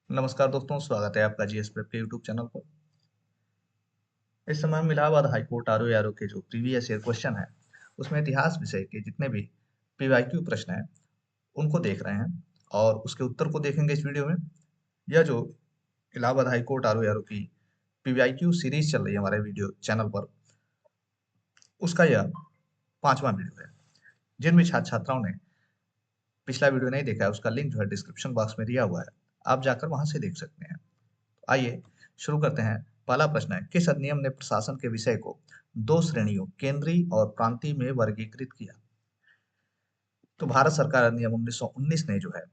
नमस्कार दोस्तों, स्वागत है आपका जीएस प्रेप के यूट्यूब चैनल पर। इस समय हम इलाहाबाद हाई कोर्ट आरओ के जो प्रीवियस ईयर क्वेश्चन है, उसमें इतिहास विषय के जितने भी पीवाईक्यू प्रश्न हैं, उनको देख रहे हैं और उसके उत्तर को देखेंगे इस वीडियो में। यह जो इलाहाबाद हाई कोर्ट आरओ की पीवाईक्यू सीरीज चल रही है हमारे वीडियो चैनल पर, उसका यह 5वां वीडियो है। जिन भी छात्र छात्राओं ने पिछला वीडियो नहीं देखा है, उसका लिंक जो है डिस्क्रिप्शन बॉक्स में दिया हुआ है, आप जाकर वहां से देख सकते हैं। आइए शुरू करते हैं। पहला प्रश्न है, किस अधिनियम ने प्रशासन के विषय को दो श्रेणियों केंद्रीय और प्रांतीय में वर्गीकृत किया? तो भारत सरकार अधिनियम 1919 ने जो है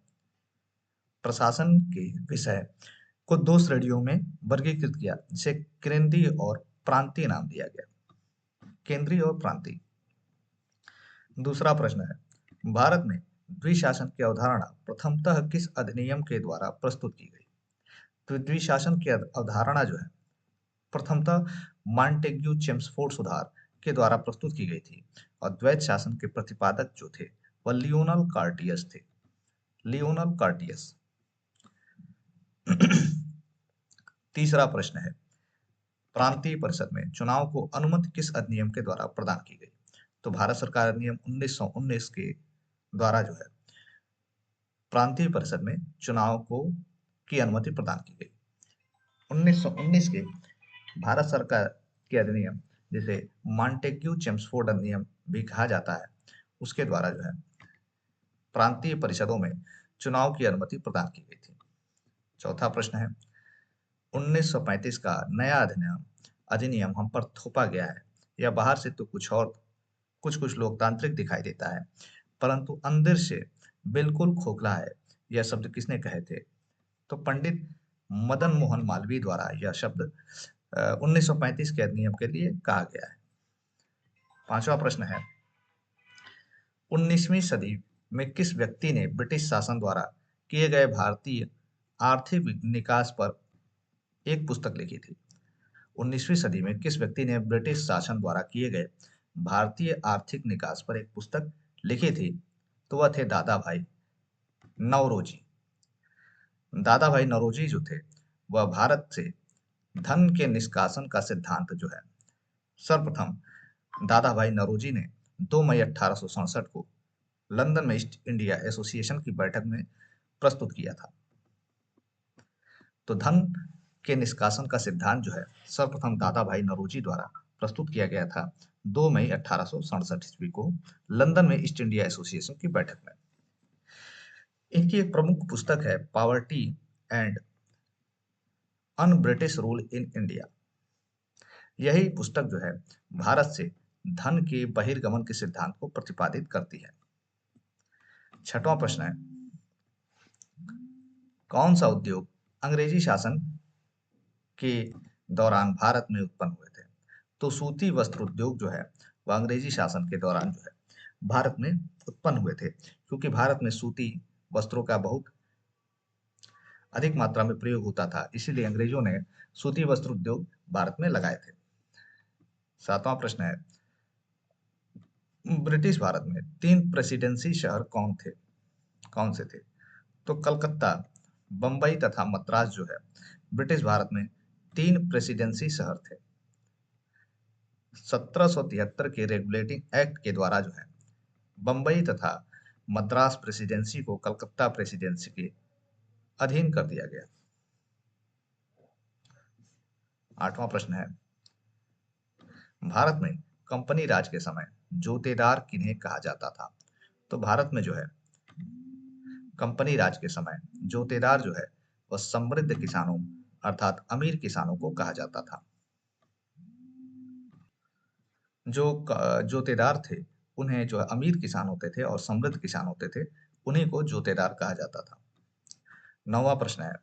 प्रशासन के विषय को दो श्रेणियों में वर्गीकृत किया, जिसे केंद्रीय और प्रांतीय नाम दिया गया। केंद्रीय और प्रांतीय। दूसरा प्रश्न है, भारत में द्विशासन की अवधारणा प्रथमतः किस अधिनियम के द्वारा प्रस्तुत की गई? तो द्विशासन की अवधारणा जो है प्रथमतः मॉन्टेग्यू चेम्सफोर्ड सुधार के द्वारा प्रस्तुत की गई थी और द्वैत शासन के प्रतिपादक जो थे वह लियोनल कार्टियस थे। लियोनल कार्टियस। तीसरा प्रश्न है, प्रांतीय परिषद में चुनाव को अनुमति किस अधिनियम के द्वारा प्रदान की गई? तो भारत सरकार अधिनियम 1919 के द्वारा जो है प्रांतीय परिषद में चुनाव को की अनुमति प्रदान की गई। 1919 के भारत सरकार के अधिनियम, जिसे मॉन्टेग्यू चेम्सफोर्ड अधिनियम भी कहा जाता है, उसके द्वारा जो है प्रांतीय परिषदों में चुनाव की अनुमति प्रदान की गई थी। चौथा प्रश्न है, 1935 का नया अधिनियम अधिनियम हम पर थोपा गया है। यह बाहर से तो कुछ कुछ लोकतांत्रिक दिखाई देता है, परंतु अंदर से बिल्कुल खोखला है। यह शब्द किसने कहे थे? तो पंडित मदन मोहन मालवीय द्वारा यह शब्द 1935 के अधिनियम के लिए कहा गया है। पांचवा प्रश्न है, 19वीं सदी में किस व्यक्ति ने ब्रिटिश शासन द्वारा किए गए भारतीय आर्थिक निकास पर एक पुस्तक लिखी थी? 19वीं सदी में किस व्यक्ति ने ब्रिटिश शासन द्वारा किए गए भारतीय आर्थिक निकास पर एक पुस्तक लिखी थी? तो वह थे दादा भाई नौरोजी। दादा भाई नौरोजी जो थे, वह भारत से धन के निष्कासन का सिद्धांत जो है सर्वप्रथम दादा भाई नौरोजी ने 2 मई 1867 को लंदन में ईस्ट इंडिया एसोसिएशन की बैठक में प्रस्तुत किया था। तो धन के निष्कासन का सिद्धांत जो है सर्वप्रथम दादा भाई नौरोजी द्वारा प्रस्तुत किया गया था 2 मई 1867 ईस्वी को लंदन में ईस्ट इंडिया एसोसिएशन की बैठक में। इनकी एक प्रमुख पुस्तक है poverty and un British rule in India. यही पुस्तक जो है भारत से धन के बहिर्गमन के सिद्धांत को प्रतिपादित करती है। छठवां प्रश्न है, कौन सा उद्योग अंग्रेजी शासन के दौरान भारत में उत्पन्न हुए थे? तो सूती वस्त्र उद्योग जो है वह अंग्रेजी शासन के दौरान जो है भारत में उत्पन्न हुए थे, क्योंकि भारत में सूती वस्त्रों का बहुत अधिक मात्रा में प्रयोग होता था, इसीलिए अंग्रेजों ने सूती वस्त्र उद्योग भारत में लगाए थे। सातवां प्रश्न है, ब्रिटिश भारत में 3 प्रेसिडेंसी शहर कौन से थे? तो कलकत्ता, बंबई तथा मद्रास जो है ब्रिटिश भारत में 3 प्रेसिडेंसी शहर थे। 1773 के रेगुलेटिंग एक्ट के द्वारा जो है बंबई तथा मद्रास प्रेसिडेंसी को कलकत्ता प्रेसिडेंसी के अधीन कर दिया गया। आठवां प्रश्न है, भारत में कंपनी राज के समय जोतेदार किन्हें कहा जाता था? तो भारत में जो है कंपनी राज के समय जोतेदार जो है वह समृद्ध किसानों अर्थात अमीर किसानों को कहा जाता था। जो जोतेदार थे, उन्हें जो है अमीर किसान होते थे और समृद्ध किसान होते थे, उन्हीं को जोतेदार कहा जाता था। नौवां प्रश्न है,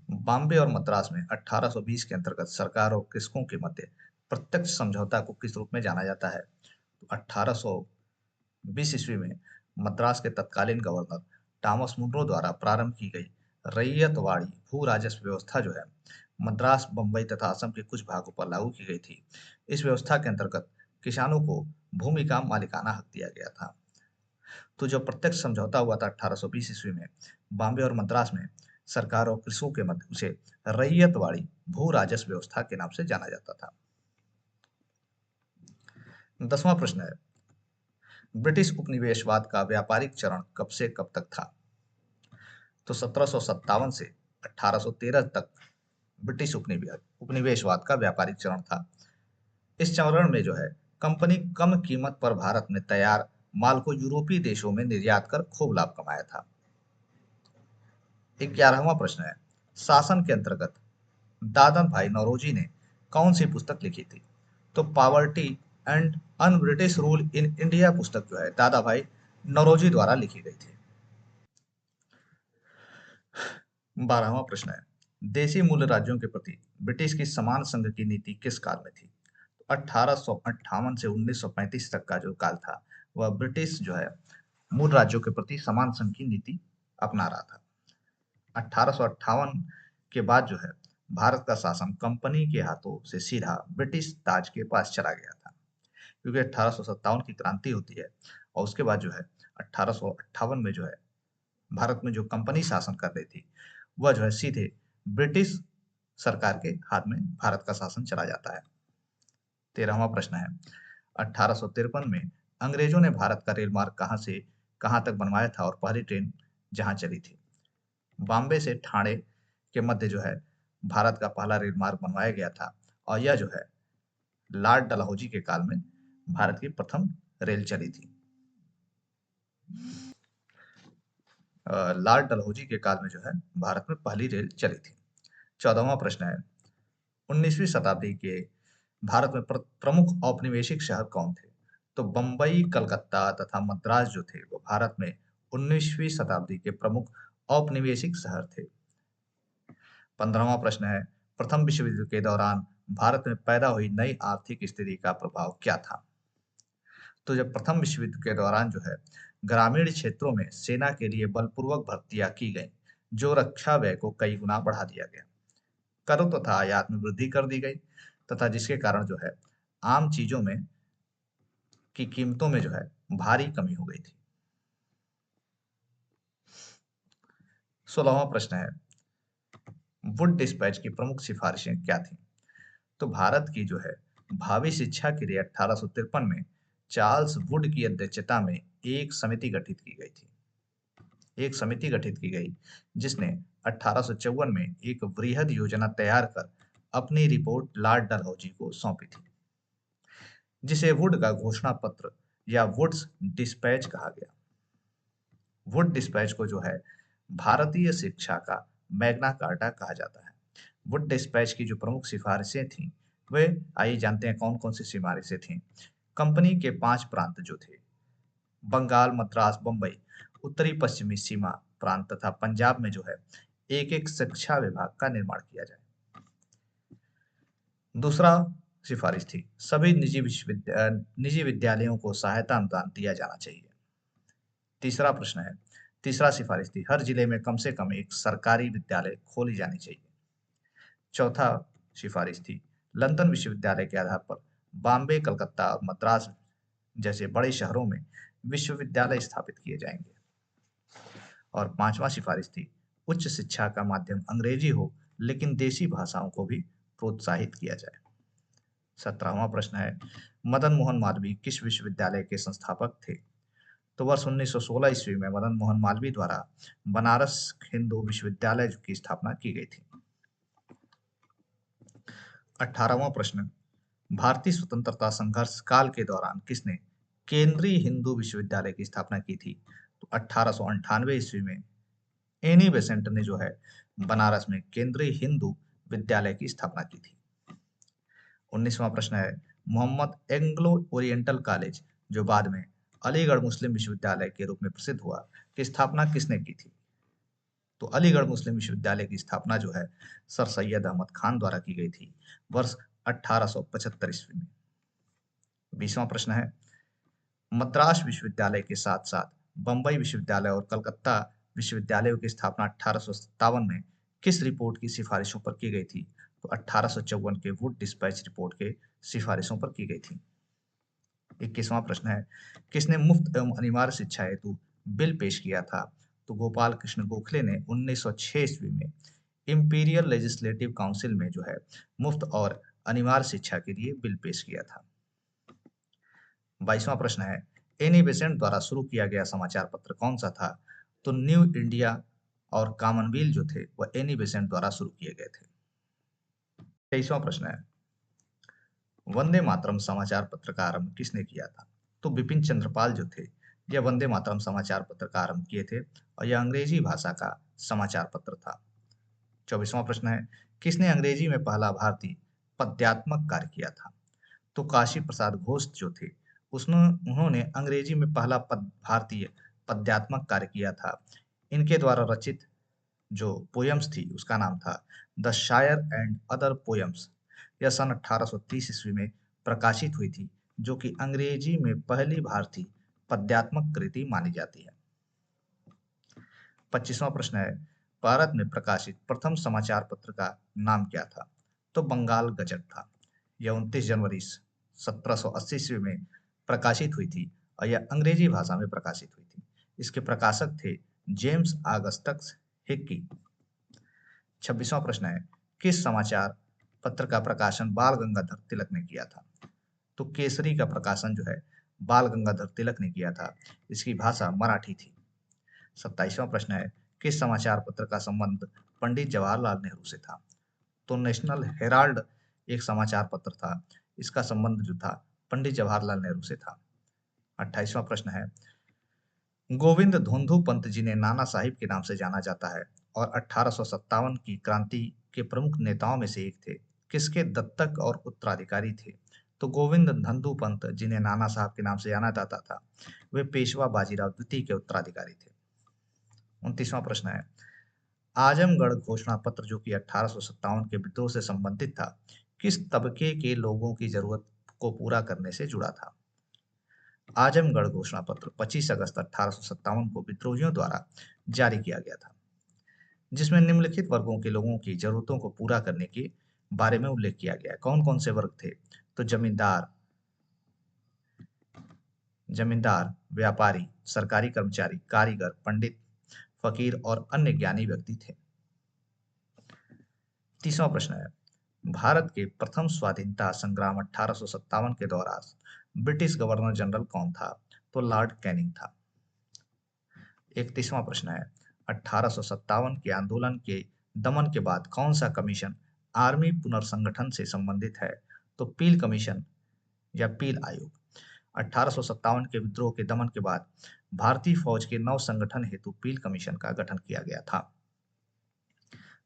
बॉम्बे और मद्रास में 1820 के अंतर्गत सरकार और कृषकों के मध्य प्रत्यक्ष समझौता को किस रूप में जाना जाता है? तो 1820 ईस्वी में मद्रास के तत्कालीन गवर्नर टॉमस मुनरो द्वारा प्रारंभ की गई रैयतवाड़ी भू राजस्व व्यवस्था जो है मद्रास, बंबई तथा असम के कुछ भागों पर लागू की गई थी। इस व्यवस्था के अंतर्गत किसानों को भूमि का मालिकाना हक दिया गया था। तो जो प्रत्यक्ष समझौता हुआ था 1820 ईस्वी में बॉम्बे और मद्रास में, सरकार और कृषकों के मध्य उसे रैयतवाड़ी भू राजस्व व्यवस्था के नाम से जाना जाता था। 10वां प्रश्न है, ब्रिटिश उपनिवेशवाद का व्यापारिक चरण कब से कब तक था? तो 1757 से 1813 तक ब्रिटिश उपनिवेशवाद का व्यापारिक चरण था। इस चरण में जो है कंपनी कम कीमत पर भारत में तैयार माल को यूरोपीय देशों में निर्यात कर खूब लाभ कमाया था। 11वां प्रश्न है, शासन के अंतर्गत दादन भाई नौरोजी ने कौन सी पुस्तक लिखी थी? तो poverty and un British rule in India पुस्तक जो है दादा भाई नौरोजी द्वारा लिखी गई थी। 12वां प्रश्न है, देशी मूल राज्यों के प्रति ब्रिटिश की समान संघ की नीति किस काल में थी? 1858 से 1935 तक का जो काल था वह ब्रिटिश जो है मूल राज्यों के प्रति समान संघ की नीति अपना रहा था। 1858 के बाद जो है भारत का शासन कंपनी के हाथों से सीधा ब्रिटिश ताज के पास चला गया था, क्योंकि 1857 की क्रांति होती है और उसके बाद जो है 1858 में जो है भारत में जो कंपनी शासन कर रही थी वह जो है सीधे ब्रिटिश सरकार के हाथ में भारत का शासन चला जाता है। 13वां प्रश्न है, 1853 में अंग्रेजों ने भारत का रेल मार्ग कहां से कहां तक बनवाया था और पहली ट्रेन जहां चली थी? बॉम्बे से ठाणे के मध्य जो है भारत का पहला रेल मार्ग बनवाया गया था और यह जो है लॉर्ड डलहौजी के काल में भारत की प्रथम रेल चली थी। लॉर्ड डलहौजी के काल में जो है भारत में पहली रेल चली थी। 14वां प्रश्न है, 19वीं शताब्दी के भारत में प्रमुख औपनिवेशिक शहर कौन थे? तो बंबई, कलकत्ता तथा मद्रास जो थे वो भारत में 19वीं शताब्दी के प्रमुख औपनिवेशिक शहर थे। 15वां प्रश्न है, प्रथम विश्व युद्ध के दौरान भारत में पैदा हुई नई आर्थिक स्थिति का प्रभाव क्या था? तो जब प्रथम विश्व युद्ध के दौरान जो है ग्रामीण क्षेत्रों में सेना के लिए बलपूर्वक भर्तियां की गई, जो रक्षा व्यय को कई गुना बढ़ा दिया गया। करों तथा आयात में वृद्धि कर दी गई तथा जिसके कारण जो है आम चीजों में की कीमतों में जो है भारी कमी हो गई थी। 16वां प्रश्न है, वुड डिस्पैच की प्रमुख सिफारिशें क्या थी? तो भारत की जो है भावी शिक्षा के लिए 1853 में चार्ल्स वुड की अध्यक्षता में एक समिति गठित की गई थी। एक समिति गठित की गई जिसने 1854 में एक वृहद योजना तैयार कर अपनी रिपोर्ट लॉर्ड डलहौजी को सौंपी थी, जिसे वुड का घोषणा पत्र या वुड्स डिस्पैच कहा गया। वुड डिस्पैच को जो है भारतीय शिक्षा का मैग्ना कार्टा कहा जाता है। वुड डिस्पैच की जो प्रमुख सिफारिशें थीं वे आइए जानते हैं कौन कौन सी सिफारिशें थीं। कंपनी के 5 प्रांत जो थे बंगाल, मद्रास, बंबई, उत्तरी पश्चिमी सीमा प्रांत तथा पंजाब में जो है एक एक शिक्षा विभाग का निर्माण किया जाए। दूसरा सिफारिश थी सभी निजी विद्यालयों को सहायता अनुदान दिया जाना चाहिए। तीसरा प्रश्न है, तीसरा सिफारिश थी हर जिले में कम से कम एक सरकारी विद्यालय खोली जानी चाहिए। चौथा सिफारिश थी लंदन विश्वविद्यालय के आधार पर बॉम्बे, कलकत्ता और मद्रास जैसे बड़े शहरों में विश्वविद्यालय स्थापित किए जाएंगे। और पांचवा सिफारिश थी उच्च शिक्षा का माध्यम अंग्रेजी हो लेकिन देसी भाषाओं को भी प्रोत्साहित किया जाए। 17वां प्रश्न है, मदन मोहन मालवीय किस विश्वविद्यालय के संस्थापक थे? तो वर्ष 1916 ईस्वी में मदन मोहन मालवीय द्वारा बनारस हिंदू विश्वविद्यालय की स्थापना की गई थी। 18वां प्रश्न, भारतीय स्वतंत्रता संघर्ष काल के दौरान किसने केंद्रीय हिंदू विश्वविद्यालय की स्थापना की थी? तो 1898 ईस्वी में एनी बेसेंट ने जो है बनारस में केंद्रीय हिंदू विद्यालय की स्थापना की थी। 19वां प्रश्न है, मोहम्मद एंग्लो ओरिएंटल कॉलेज जो बाद में अलीगढ़ मुस्लिम विश्वविद्यालय के रूप में प्रसिद्ध हुआ की स्थापना किसने की थी? तो अलीगढ़ मुस्लिम विश्वविद्यालय की स्थापना जो है सर सैयद अहमद खान द्वारा की गई थी वर्ष 1875 ईस्वी में। 20वां प्रश्न है, मद्रास विश्वविद्यालय के साथ साथ बंबई विश्वविद्यालय और कलकत्ता विश्वविद्यालयों की स्थापना 1857 में किस रिपोर्ट की सिफारिशों पर की गई थी? तो 1854 के वुड डिस्पैच रिपोर्ट के सिफारिशों पर की गई थी। 21वां प्रश्न है, किसने मुफ्त एवं अनिवार्य शिक्षा हेतु बिल पेश किया था? तो गोपाल कृष्ण गोखले ने 1906 ईस्वी में इंपीरियल लेजिस्लेटिव काउंसिल में जो है मुफ्त और अनिवार्य शिक्षा के लिए बिल पेश किया था। 22वां प्रश्न है, एनी बेसेंट द्वारा शुरू किया गया समाचार पत्र कौन सा था? तो न्यू इंडिया और कॉमनवेल्थ जो थे वह एनी बेसेंट द्वारा शुरू किए गए थे। 23वां प्रश्न है, वंदे मातरम समाचार पत्र का आरंभ किसने किया था? तो बिपिन चंद्रपाल जो थे यह वंदे मातरम समाचार पत्र का आरंभ किए थे और यह अंग्रेजी भाषा का समाचार पत्र था। 24वां प्रश्न है, किसने अंग्रेजी में पहला भारतीय पद्यात्मक कार्य किया था? तो काशी प्रसाद घोष जो थे उन्होंने अंग्रेजी में पहला भारतीय पद्यात्मक कार्य किया था। इनके द्वारा रचित जो पोयम्स थी उसका नाम था द शायर एंड अदर पोयम्स। यह सन 1830 ईस्वी में प्रकाशित हुई थी, जो कि अंग्रेजी में पहली भारतीय पद्यात्मक कृति मानी जाती है। 25वां प्रश्न है, भारत में प्रकाशित प्रथम समाचार पत्र का नाम क्या था? तो बंगाल गजट था। यह 29 जनवरी 1780 ईस्वी में प्रकाशित हुई थी और यह अंग्रेजी भाषा में प्रकाशित हुई थी। इसके प्रकाशक थे जेम्स ऑगस्टस हिक्की। 26वां प्रश्न है, किस समाचार पत्र का प्रकाशन बाल गंगाधर तिलक ने किया था? तो केसरी का प्रकाशन जो है बाल गंगाधर तिलक ने किया था। इसकी भाषा मराठी थी। 27वां प्रश्न है, किस समाचार पत्र का संबंध पंडित जवाहरलाल नेहरू से था? तो नेशनल हेराल्ड एक समाचार पत्र था। इसका संबंध जो था पंडित जवाहरलाल नेहरू से था। 28वां प्रश्न है, गोविंद धोंधू पंत जिन्हें नाना साहिब के नाम से जाना जाता है और 1857 की क्रांति के प्रमुख नेताओं में से एक थे, किसके दत्तक और उत्तराधिकारी थे? तो गोविंद धंधु पंत जिन्हें नाना साहब के नाम से जाना जाता था वे पेशवा बाजीराव द्वितीय के उत्तराधिकारी थे। 29वां प्रश्न है, आजमगढ़ घोषणा पत्र जो कि 1857 के विद्रोह से संबंधित था, किस तबके के लोगों की जरूरत को पूरा करने से जुड़ा था? आजमगढ़ घोषणा पत्र 25 अगस्त 1857 को विद्रोहियों द्वारा जारी किया गया था, जिसमें निम्नलिखित वर्गों के लोगों की जरूरतों को पूरा करने के बारे में उल्लेख किया गया है। कौन कौन से वर्ग थे? तो जमींदार, व्यापारी, सरकारी कर्मचारी, कारीगर, पंडित, फकीर और अन्य ज्ञानी व्यक्ति थे। 30वां प्रश्न है, भारत के प्रथम स्वाधीनता संग्राम 1857 के दौरान ब्रिटिश गवर्नर जनरल कौन था? तो लॉर्ड कैनिंग था। 31वां प्रश्न है, 1857 के आंदोलन के दमन के बाद कौन सा कमीशन आर्मी पुनर्संगठन से संबंधित है? तो पील कमीशन या पील आयोग। 1857 के विद्रोह के दमन के बाद भारतीय फौज के नव संगठन हेतु पील कमीशन का गठन किया गया था।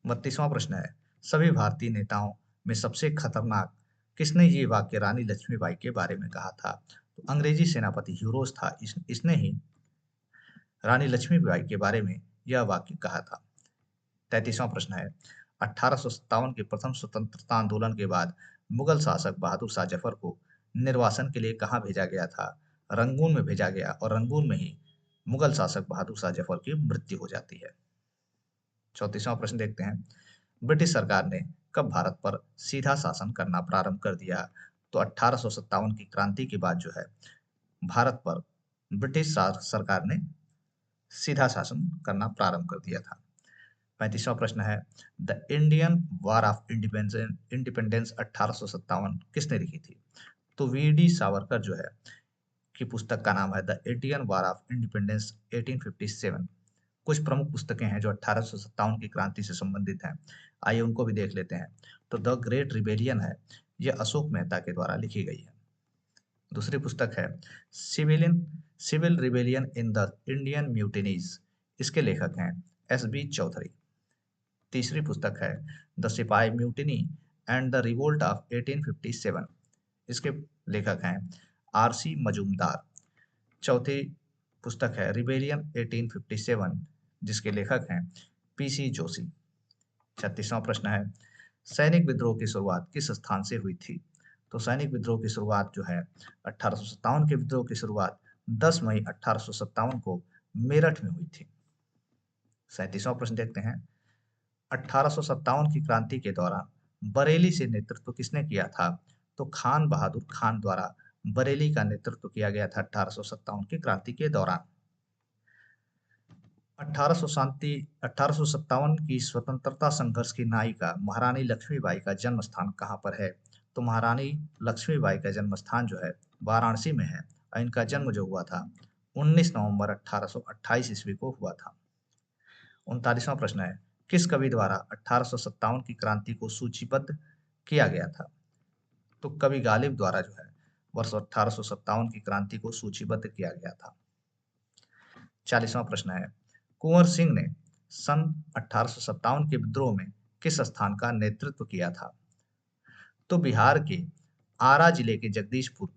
32वां प्रश्न है, सभी भारतीय नेताओं में सबसे खतरनाक किसने ये वाक्य रानी लक्ष्मीबाई के बारे में कहा था? तो अंग्रेजी सेनापति ह्यूरोस था। इसने ही रानी लक्ष्मीबाई के बारे में यह वाक्य कहा था। 33वां प्रश्न है, 1857 के प्रथम स्वतंत्रता आंदोलन के बाद मुगल शासक बहादुर शाह जफर को निर्वासन के लिए कहाँ भेजा गया था? रंगून में भेजा गया और रंगून में ही मुगल शासक बहादुर शाह जफर की मृत्यु हो जाती है। 34वां प्रश्न देखते हैं, ब्रिटिश सरकार ने कब भारत पर सीधा शासन करना प्रारंभ कर दिया? तो 1857 की क्रांति के बाद जो है भारत पर ब्रिटिश सरकार ने सीधा शासन करना प्रारंभ कर दिया था। 35वां प्रश्न है, the Indian war of independence 1857 किसने लिखी थी? तो वी.डी. सावरकर जो है की पुस्तक का नाम है the Indian war of independence 1857। कुछ प्रमुख पुस्तकें हैं जो 1857 की क्रांति से संबंधित हैं, आइए उनको भी देख लेते हैं। तो द ग्रेट रिबेलियन है, यह अशोक मेहता के द्वारा लिखी गई है। दूसरी पुस्तक है civil rebellion in the Indian mutinies, इसके लेखक हैं S.B. चौधरी। तीसरी पुस्तक है द सिपाही mutiny and the revolt of 1857, इसके लेखक हैं R.C. मजूमदार। चौथी पुस्तक है रिबेलियन 1857, जिसके लेखक हैं P.C. जोशी। 36वां प्रश्न है, सैनिक विद्रोह की शुरुआत किस स्थान से हुई थी? तो सैनिक विद्रोह की शुरुआत जो है 1857 के विद्रोह की शुरुआत 10 मई 1857 को मेरठ में हुई थी। 37वां प्रश्न देखते हैं, 1857 की क्रांति के दौरान बरेली से नेतृत्व किसने किया था? तो खान बहादुर खान द्वारा बरेली का नेतृत्व किया गया था 1857 की क्रांति के दौरान। 1857 की स्वतंत्रता संघर्ष की नायिका महारानी लक्ष्मीबाई का जन्म स्थान कहाँ पर है? तो महारानी लक्ष्मीबाई का जन्म स्थान जो है वाराणसी में है और इनका जन्म जो हुआ था 19 नवंबर 1828 ईस्वी को हुआ था। 39वां प्रश्न है, किस कवि द्वारा 1857 की क्रांति को सूचीबद्ध किया गया था? तो कवि गालिब द्वारा जो है वर्ष 1857 की क्रांति को सूचीबद्ध किया गया था। 40वां प्रश्न है, कुंवर सिंह ने सन 1857 के विद्रोह में किस स्थान का नेतृत्व किया था? तो बिहार के आरा जिले के जगदीशपुर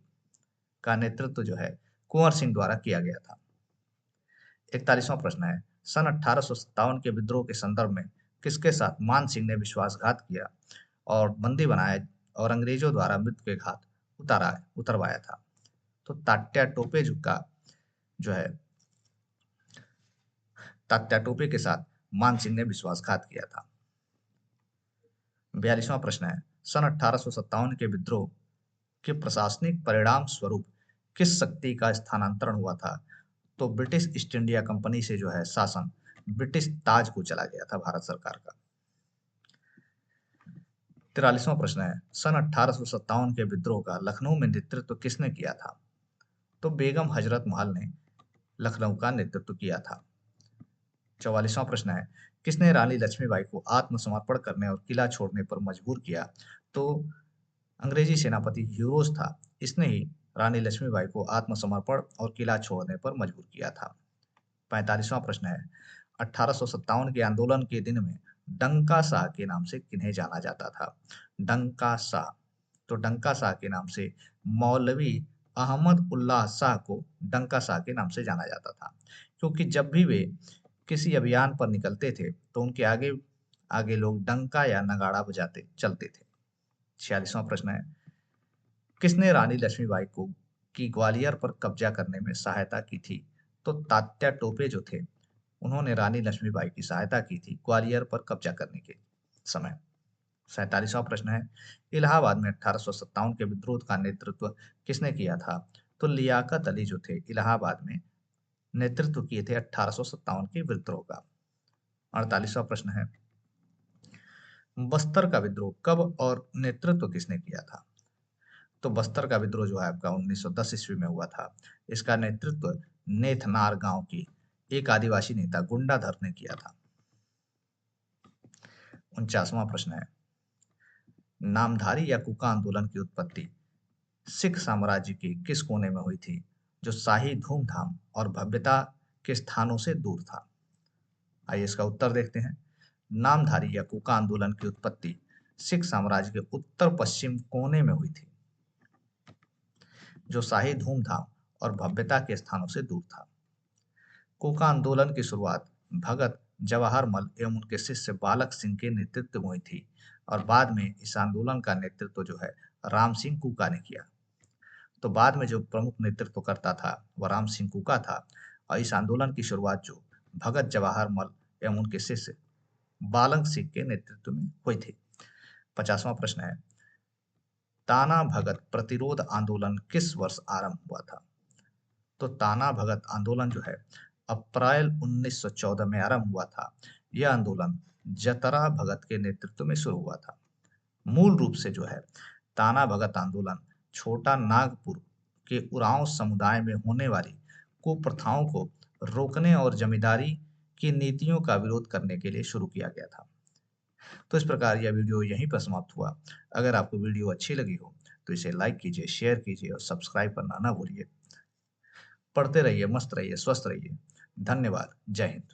का नेतृत्व जो है कुंवर सिंह द्वारा किया गया था। 41वां प्रश्न है, सन 1857 के विद्रोह के संदर्भ में किसके साथ मान सिंह ने विश्वासघात किया और बंदी बनाया और अंग्रेजों द्वारा मृत्यु के घाट उतरवाया था? तो तात्या टोपे का जो है तात्या टोपे के साथ मान सिंह ने विश्वासघात किया था। 42वां प्रश्न है, सन 1857 के विद्रोह के प्रशासनिक परिणाम स्वरूप किस शक्ति का स्थानांतरण हुआ था? तो ब्रिटिश ईस्ट इंडिया कंपनी से जो है शासन ब्रिटिश ताज को चला गया था भारत सरकार का। 43वां प्रश्न है, सन 1857 के विद्रोह का लखनऊ में नेतृत्व किसने किया था? तो बेगम हजरत महल ने लखनऊ का नेतृत्व किया था। 44वां प्रश्न है, किसने रानी लक्ष्मीबाई को आत्मसमर्पण करने और किला छोड़ने पर मजबूर किया? तो अंग्रेजी सेनापति ह्यूरोज था, इसने ही रानी लक्ष्मीबाई को आत्मसमर्पण और किला छोड़ने पर मजबूर किया था। 45वां प्रश्न है, 1857 के आंदोलन के दिन में डंका शाह के नाम से किन्हें जाना जाता था? डंका शाह, तो डंका शाह के नाम से मौलवी अहमद उल्लाह शाह को डंका शाह के नाम से जाना जाता था, क्योंकि जब भी वे किसी अभियान पर निकलते थे तो उनके आगे आगे लोग डंका या नगाड़ा बजाते चलते थे। 46वां प्रश्न है, किसने रानी लक्ष्मीबाई को की ग्वालियर पर कब्जा करने में सहायता की थी? तो तात्या टोपे जो थे उन्होंने रानी लक्ष्मीबाई की सहायता की थी ग्वालियर पर कब्जा करने के समय। 47वां प्रश्न है, इलाहाबाद में 1857 के विद्रोह का नेतृत्व किसने किया था? तो लियाकत अली जो थे इलाहाबाद में नेतृत्व किए थे 1857 के विद्रोह का। 48वां प्रश्न है, बस्तर का विद्रोह कब और नेतृत्व किसने किया था? तो बस्तर का विद्रोह जो है आपका 1910 ईस्वी में हुआ था। इसका नेतृत्व नेथनार गांव की एक आदिवासी नेता गुंडाधर ने किया था। 49वां प्रश्न है, नामधारी या कुका आंदोलन की उत्पत्ति सिख साम्राज्य के किस कोने में हुई थी, जो शाही धूमधाम और भव्यता के स्थानों से दूर था? आइए इसका उत्तर देखते हैं। नामधारी या कुका आंदोलन की उत्पत्ति सिख साम्राज्य के उत्तर पश्चिम कोने में हुई थी, जो शाही धूमधाम और भव्यता के स्थानों से दूर था। कुका आंदोलन की शुरुआत भगत जवाहरमल एवं उनके शिष्य बालक सिंह के नेतृत्व में हुई थी और बाद में इस आंदोलन का नेतृत्व जो है राम सिंह कुका ने किया। तो बाद में जो प्रमुख नेतृत्व करता था वह राम सिंह कुका था और इस आंदोलन की शुरुआत जो भगत जवाहरमल एवं उनके शिष्य बालक सिंह के नेतृत्व में हुई थी। 50वां प्रश्न है, ताना भगत प्रतिरोध आंदोलन किस वर्ष आरंभ हुआ था? तो ताना भगत आंदोलन जो है अप्रैल 1914 में आरंभ हुआ था। यह आंदोलन जतरा भगत के नेतृत्व में शुरू हुआ था। मूल रूप से जो है ताना भगत आंदोलन छोटा नागपुर के उरांव समुदाय में होने वाली कुप्रथाओं को रोकने और जमींदारी की नीतियों का विरोध करने के लिए शुरू किया गया था। तो इस प्रकार यह वीडियो यहीं पर समाप्त हुआ। अगर आपको वीडियो अच्छी लगी हो तो इसे लाइक कीजिए, शेयर कीजिए और सब्सक्राइब करना ना भूलिए। पढ़ते रहिए, मस्त रहिए, स्वस्थ रहिए। धन्यवाद। जय हिंद।